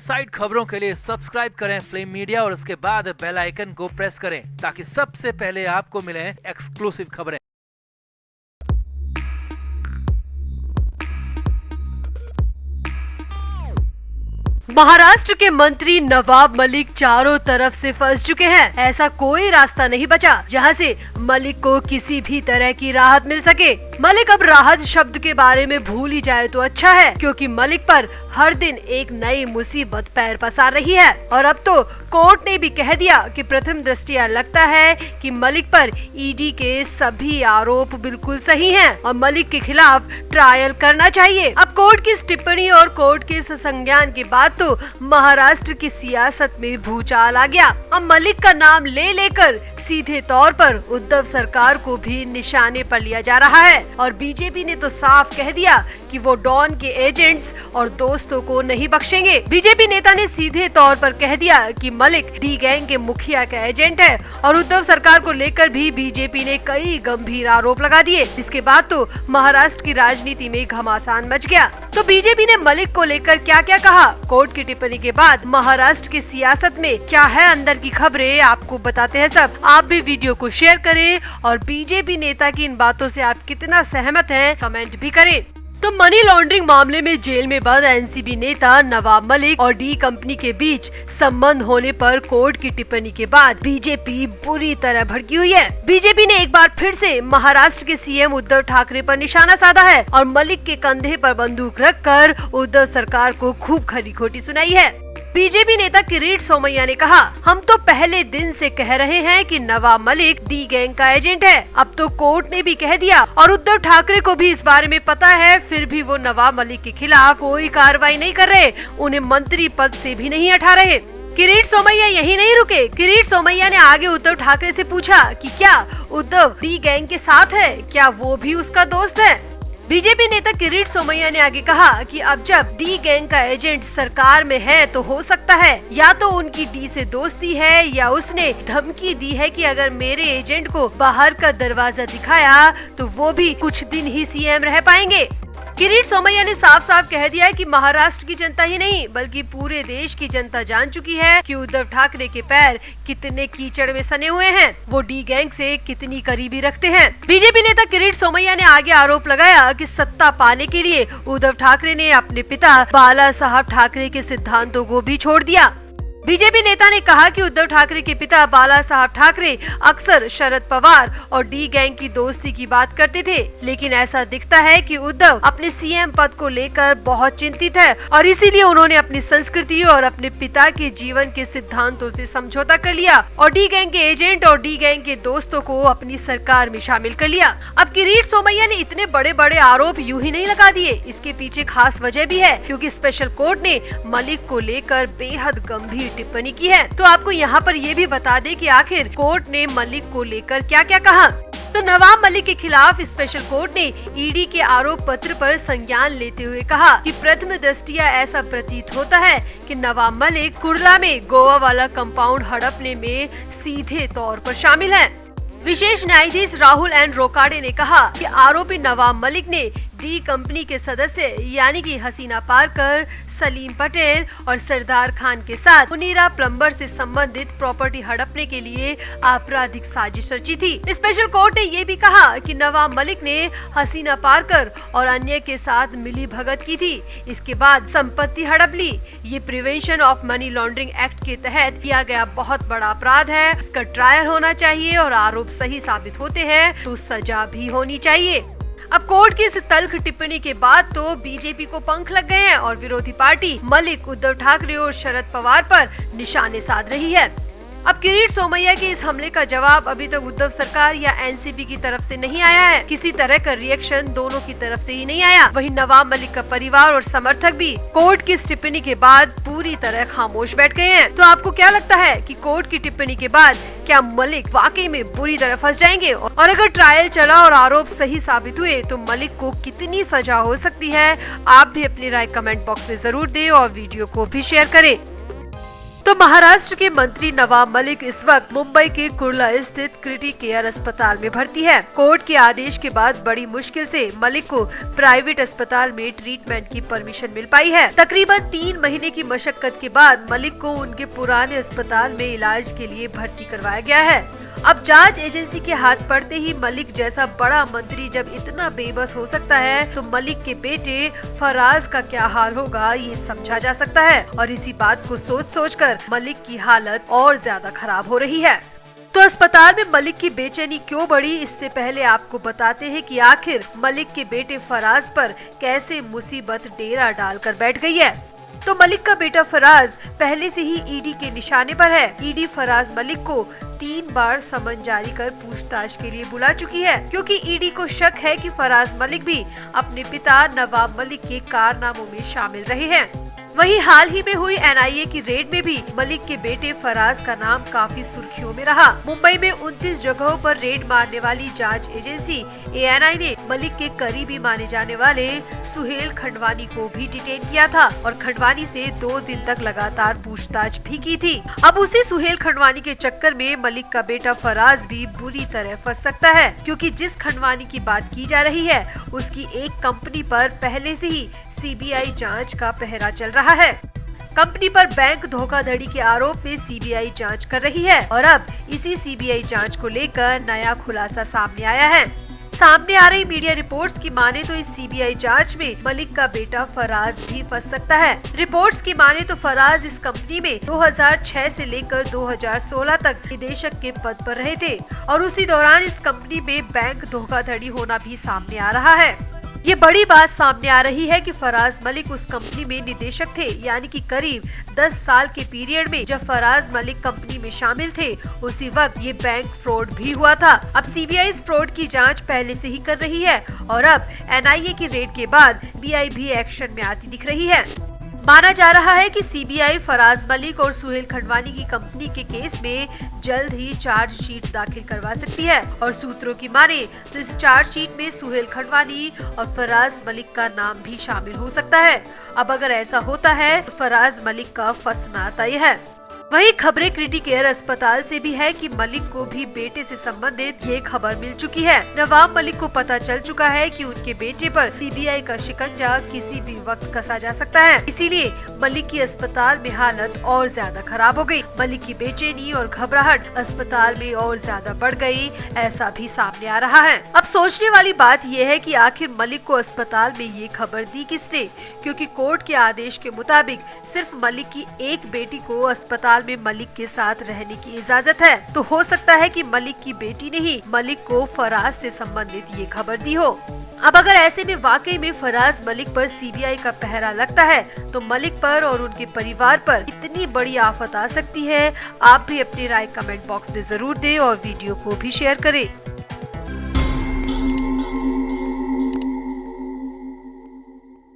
Side खबरों के लिए सब्सक्राइब करें फ्लेम मीडिया और उसके बाद बेल आइकन को प्रेस करें ताकि सबसे पहले आपको मिले एक्सक्लूसिव खबरें। महाराष्ट्र के मंत्री नवाब मलिक चारों तरफ से फंस चुके हैं। ऐसा कोई रास्ता नहीं बचा जहां से मलिक को किसी भी तरह की राहत मिल सके। मलिक अब राहत शब्द के बारे में भूल ही जाए तो अच्छा है, क्योंकि मलिक पर हर दिन एक नई मुसीबत पैर पसार रही है। और अब तो कोर्ट ने भी कह दिया कि प्रथम दृष्टया लगता है कि मलिक पर ईडी के सभी आरोप बिल्कुल सही हैं और मलिक के खिलाफ ट्रायल करना चाहिए। अब कोर्ट की इस टिप्पणी और कोर्ट के इस संज्ञान के बाद तो महाराष्ट्र की सियासत में भूचाल आ गया। अब मलिक का नाम ले लेकर सीधे तौर पर उद्धव सरकार को भी निशाने पर लिया जा रहा है और बीजेपी ने तो साफ कह दिया कि वो डॉन के एजेंट्स और दोस्तों को नहीं बख्शेंगे। बीजेपी नेता ने सीधे तौर पर कह दिया कि मलिक डी गैंग के मुखिया का एजेंट है और उद्धव सरकार को लेकर भी बीजेपी ने कई गंभीर आरोप लगा दिए। इसके बाद तो महाराष्ट्र की राजनीति में घमासान मच गया। तो बीजेपी ने मलिक को लेकर क्या क्या कहा, कोर्ट की टिप्पणी के बाद महाराष्ट्र की सियासत में क्या है अंदर की खबरें, आपको बताते हैं सब। आप भी वीडियो को शेयर करें और बीजेपी नेता की इन बातों से आप कितना सहमत हैं कमेंट भी करें। तो मनी लॉन्ड्रिंग मामले में जेल में बंद एनसीबी नेता नवाब मलिक और डी कंपनी के बीच संबंध होने पर कोर्ट की टिप्पणी के बाद बीजेपी बुरी तरह भड़की हुई है। बीजेपी ने एक बार फिर से महाराष्ट्र के सीएम उद्धव ठाकरे पर निशाना साधा है और मलिक के कंधे पर बंदूक रखकर उद्धव सरकार को खूब खरी खोटी सुनाई है। बीजेपी नेता किरीट सोमैया ने कहा, हम तो पहले दिन से कह रहे हैं कि नवाब मलिक डी गैंग का एजेंट है। अब तो कोर्ट ने भी कह दिया और उद्धव ठाकरे को भी इस बारे में पता है, फिर भी वो नवाब मलिक के खिलाफ कोई कार्रवाई नहीं कर रहे, उन्हें मंत्री पद से भी नहीं हटा रहे। किरीट सोमैया यही नहीं रुके। किरीट सोमैया ने आगे उद्धव ठाकरे से पूछा कि क्या उद्धव डी गैंग के साथ है, क्या वो भी उसका दोस्त है। बीजेपी नेता किरीट सोमैया ने आगे कहा कि अब जब डी गैंग का एजेंट सरकार में है तो हो सकता है या तो उनकी डी से दोस्ती है या उसने धमकी दी है कि अगर मेरे एजेंट को बाहर का दरवाजा दिखाया तो वो भी कुछ दिन ही सीएम रह पाएंगे। किरीट सोमैया ने साफ साफ कह दिया है कि महाराष्ट्र की जनता ही नहीं बल्कि पूरे देश की जनता जान चुकी है कि उद्धव ठाकरे के पैर कितने कीचड़ में सने हुए हैं, वो डी गैंग से कितनी करीबी रखते हैं। बीजेपी नेता किरीट सोमैया ने आगे आरोप लगाया कि सत्ता पाने के लिए उद्धव ठाकरे ने अपने पिता बाला साहब ठाकरे के सिद्धांतों को भी छोड़ दिया। बीजेपी नेता ने कहा कि उद्धव ठाकरे के पिता बाला साहब ठाकरे अक्सर शरद पवार और डी गैंग की दोस्ती की बात करते थे, लेकिन ऐसा दिखता है कि उद्धव अपने सीएम पद को लेकर बहुत चिंतित है और इसीलिए उन्होंने अपनी संस्कृति और अपने पिता के जीवन के सिद्धांतों से समझौता कर लिया और डी गैंग के एजेंट और डी गैंग के दोस्तों को अपनी सरकार में शामिल कर लिया। अब किरीट सोमैया ने इतने बड़े बड़े आरोप यूं ही नहीं लगा दिए, इसके पीछे खास वजह भी है, क्योंकि स्पेशल कोर्ट ने मलिक को लेकर बेहद गंभीर टिप्पणी की है। तो आपको यहाँ पर ये भी बता दें कि आखिर कोर्ट ने मलिक को लेकर क्या क्या कहा। तो नवाब मलिक के खिलाफ स्पेशल कोर्ट ने ईडी के आरोप पत्र पर संज्ञान लेते हुए कहा कि प्रथम दृष्टया ऐसा प्रतीत होता है कि नवाब मलिक कुर्ला में गोवा वाला कंपाउंड हड़पने में सीधे तौर पर शामिल है। विशेष न्यायाधीश राहुल एन रोकाड़े ने कहा कि आरोपी नवाब मलिक ने डी कंपनी के सदस्य यानी कि हसीना पारकर, सलीम पटेल और सरदार खान के साथ मुनीरा प्लम्बर से संबंधित प्रॉपर्टी हड़पने के लिए आपराधिक साजिश रची थी। स्पेशल कोर्ट ने ये भी कहा कि नवाब मलिक ने हसीना पारकर और अन्य के साथ मिली भगत की थी, इसके बाद संपत्ति हड़प ली। ये prevention of money laundering act के तहत किया गया बहुत बड़ा अपराध है, इसका ट्रायल होना चाहिए और आरोप सही साबित होते हैं तो सजा भी होनी चाहिए। अब कोर्ट की इस तल्ख टिप्पणी के बाद तो बीजेपी को पंख लग गए हैं और विरोधी पार्टी मलिक, उद्धव ठाकरे और शरद पवार पर निशाने साध रही है। अब किरीट सोमैया के इस हमले का जवाब अभी तक उद्धव सरकार या एनसीपी की तरफ से नहीं आया है। किसी तरह का रिएक्शन दोनों की तरफ से ही नहीं आया। वहीं नवाब मलिक का परिवार और समर्थक भी कोर्ट की इस टिप्पणी के बाद पूरी तरह खामोश बैठ गए हैं। तो आपको क्या लगता है कि कोर्ट की टिप्पणी के बाद क्या मलिक वाकई में बुरी तरह फंस जाएंगे और अगर ट्रायल चला और आरोप सही साबित हुए तो मलिक को कितनी सजा हो सकती है? आप भी अपनी राय कमेंट बॉक्स में जरूर दें और वीडियो को भी शेयर करें। तो महाराष्ट्र के मंत्री नवाब मलिक इस वक्त मुंबई के कुर्ला स्थित क्रिटी केयर अस्पताल में भर्ती है। कोर्ट के आदेश के बाद बड़ी मुश्किल से मलिक को प्राइवेट अस्पताल में ट्रीटमेंट की परमिशन मिल पाई है। तकरीबन 3 महीने की मशक्कत के बाद मलिक को उनके पुराने अस्पताल में इलाज के लिए भर्ती करवाया गया है। अब जांच एजेंसी के हाथ पड़ते ही मलिक जैसा बड़ा मंत्री जब इतना बेबस हो सकता है तो मलिक के बेटे फराज का क्या हाल होगा ये समझा जा सकता है। और इसी बात को सोच कर मलिक की हालत और ज्यादा खराब हो रही है। तो अस्पताल में मलिक की बेचैनी क्यों बढ़ी, इससे पहले आपको बताते हैं कि आखिर मलिक के बेटे फराज पर कैसे मुसीबत डेरा डालकर बैठ गई है। तो मलिक का बेटा फराज पहले से ही ईडी के निशाने पर है। ईडी फराज मलिक को 3 बार समन जारी कर पूछताछ के लिए बुला चुकी है, क्योंकि ईडी को शक है कि फराज मलिक भी अपने पिता नवाब मलिक के कारनामों में शामिल रहे हैं। वहीं हाल ही में हुई एनआईए की रेड में भी मलिक के बेटे फराज का नाम काफी सुर्खियों में रहा। मुंबई में 29 जगहों पर रेड मारने वाली जांच एजेंसी एएनआई ने मलिक के करीबी माने जाने वाले सुहेल खंडवानी को भी डिटेन किया था और खंडवानी से 2 दिन तक लगातार पूछताछ भी की थी। अब उसी सुहेल खंडवानी के चक्कर में मलिक का बेटा फराज भी बुरी तरह फंस सकता है, क्योंकि जिस खंडवानी की बात की जा रही है उसकी एक कंपनी पर पहले से ही सीबीआई जांच का पहरा चल रहा है। कंपनी पर बैंक धोखाधड़ी के आरोप में सीबीआई जांच कर रही है और अब इसी सीबीआई जांच को लेकर नया खुलासा सामने आया है। सामने आ रही मीडिया रिपोर्ट्स की माने तो इस सीबीआई जांच में मलिक का बेटा फराज भी फंस सकता है। रिपोर्ट्स की माने तो फराज इस कंपनी में 2006 से लेकर 2016 तक निदेशक के पद पर रहे थे और उसी दौरान इस कंपनी में बैंक धोखाधड़ी होना भी सामने आ रहा है। ये बड़ी बात सामने आ रही है कि फराज मलिक उस कंपनी में निदेशक थे, यानी कि करीब 10 साल के पीरियड में जब फराज मलिक कंपनी में शामिल थे उसी वक्त ये बैंक फ्रॉड भी हुआ था। अब सीबीआई इस फ्रॉड की जांच पहले से ही कर रही है और अब एनआईए की रेड के बाद बीआई भी एक्शन में आती दिख रही है। माना जा रहा है कि सीबीआई फराज मलिक और सुहेल खंडवानी की कंपनी के केस में जल्द ही चार्जशीट दाखिल करवा सकती है और सूत्रों की माने तो इस चार्जशीट में सुहेल खंडवानी और फराज मलिक का नाम भी शामिल हो सकता है। अब अगर ऐसा होता है तो फराज मलिक का फंसना तय है। वहीं खबरें क्रिटी केयर अस्पताल से भी है कि मलिक को भी बेटे से संबंधित ये खबर मिल चुकी है। नवाब मलिक को पता चल चुका है कि उनके बेटे पर सीबीआई का शिकंजा किसी भी वक्त कसा जा सकता है, इसीलिए मलिक की अस्पताल में हालत और ज्यादा खराब हो गई। मलिक की बेचैनी और घबराहट अस्पताल में और ज्यादा बढ़ गई, ऐसा भी सामने आ रहा है। अब सोचने वाली बात यह है कि आखिर मलिक को अस्पताल में ये खबर दी किसने, क्योंकि कोर्ट के आदेश के मुताबिक सिर्फ मलिक की एक बेटी को अस्पताल में मलिक के साथ रहने की इजाजत है। तो हो सकता है कि मलिक की बेटी ने ही मलिक को फराज से संबंधित ये खबर दी हो। अब अगर ऐसे में वाकई में फराज मलिक पर सीबीआई का पहरा लगता है तो मलिक पर और उनके परिवार पर इतनी बड़ी आफत आ सकती है। आप भी अपनी राय कमेंट बॉक्स में जरूर दें और वीडियो को भी शेयर करें।